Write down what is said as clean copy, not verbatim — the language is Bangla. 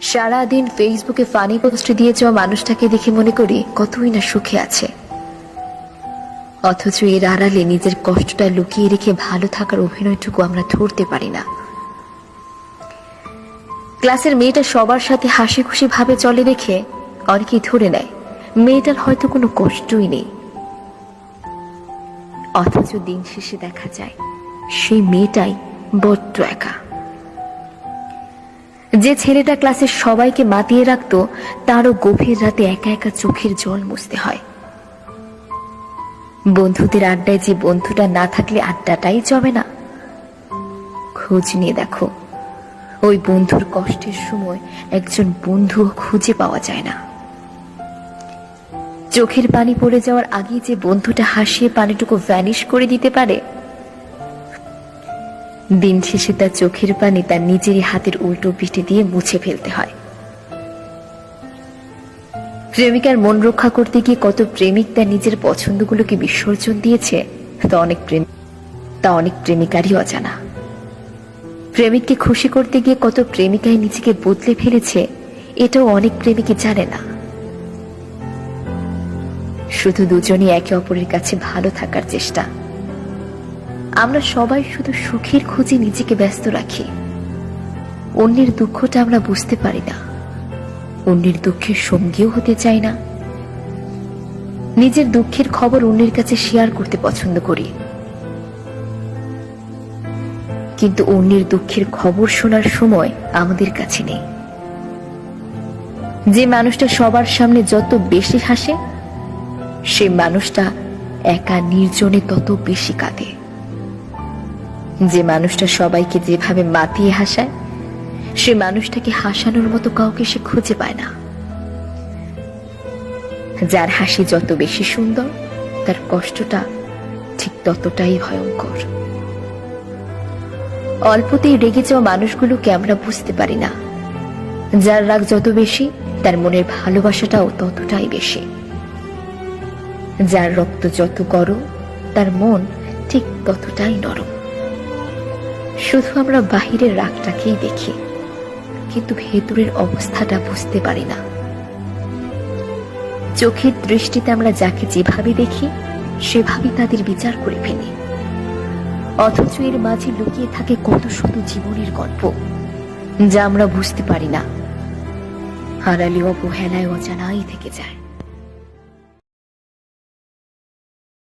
সারাদিন ফেসবুকে ফানি পোস্ট দিয়ে যাওয়া মানুষটাকে দেখে মনে করি কতই না সুখে আছে, অথচ এর আড়ালে নিজের কষ্টটা লুকিয়ে রেখে ভালো থাকার অভিনয়টুকু আমরা ধরতে পারি না। ক্লাসের মেয়েটা সবার সাথে হাসি খুশি ভাবে চলে দেখে অনেকেই ধরে নেয় মেয়েটার হয়তো কোনো কষ্টই নেই, অথচ দিন শেষে দেখা যায় সেই মেয়েটাই বড্ড একা। যে ছেলেটা ক্লাসের সবাইকে মাতিয়ে রাখতো তারও গভীর রাতে একা একা চোখের জল মুছতে হয়। বন্ধুদের আড্ডায় যে বন্ধুটা না থাকলে আড্ডাটাই জমে না। খোঁজ নিয়ে দেখো, ওই বন্ধুর কষ্টের সময় একজন বন্ধুও খুঁজে পাওয়া যায় না। চোখের পানি পড়ে যাওয়ার আগে যে বন্ধুটা হাসিয়ে পানিটুকু ভ্যানিশ করে দিতে পারে, দিন শেষে তার চোখের পানি তার নিজেরই হাতের উল্টো পিঠে দিয়ে মুছে ফেলতে হয়। প্রেমিকার মন রক্ষা করতে গিয়ে কত প্রেমিক তার নিজের পছন্দগুলোকে বিসর্জন দিয়েছে তা অনেক প্রেমিকারই অজানা। প্রেমিককে খুশি করতে গিয়ে কত প্রেমিকাই নিজেকে বদলে ফেলেছে, এটাও অনেক প্রেমিকই জানে না। শুধু দুজনই একে অপরের কাছে ভালো থাকার চেষ্টা। আমরা সবাই শুধু সুখের খোঁজে নিজেকে ব্যস্ত রাখি। অন্যের দুঃখটা আমরা বুঝতে পারি না, অন্যের দুঃখের সঙ্গীও হতে চাই না। নিজের দুঃখের খবর অন্যের কাছে শেয়ার করতে পছন্দ করি, কিন্তু অন্যের দুঃখের খবর শোনার সময় আমাদের কাছে নেই। যে মানুষটা সবার সামনে যত বেশি হাসে, সে মানুষটা একা নির্জনে তত বেশি কাঁদে। যে মানুষটা সবাইকে যেভাবে মাতিয়ে হাসায়, সে মানুষটাকে হাসানোর মতো কাউকে সে খুঁজে পায় না। যার হাসি যত বেশি সুন্দর, তার কষ্টটা ঠিক ততটাই ভয়ঙ্কর। অল্পতেই রেগে যাওয়া মানুষগুলোকে আমরা বুঝতে পারি না। যার রাগ যত বেশি, তার মনের ভালোবাসাটাও ততটাই বেশি। যার রক্ত যত গরম, তার মন ঠিক ততটাই নরম। শুধু আমরা বাহিরের রাগটাকেই দেখি, কিন্তু ভেতরের অবস্থাটা বুঝতে পারি না। চোখের দৃষ্টিতে আমরা যাকে যেভাবে দেখি, সেভাবেই তাদের বিচার করে ফেলি, অথচ এর মাঝে লুকিয়ে থাকে কত শত জীবনের গল্প, যা আমরা বুঝতে পারি না। হারালে অবহেলায় অজানাই থেকে যায়।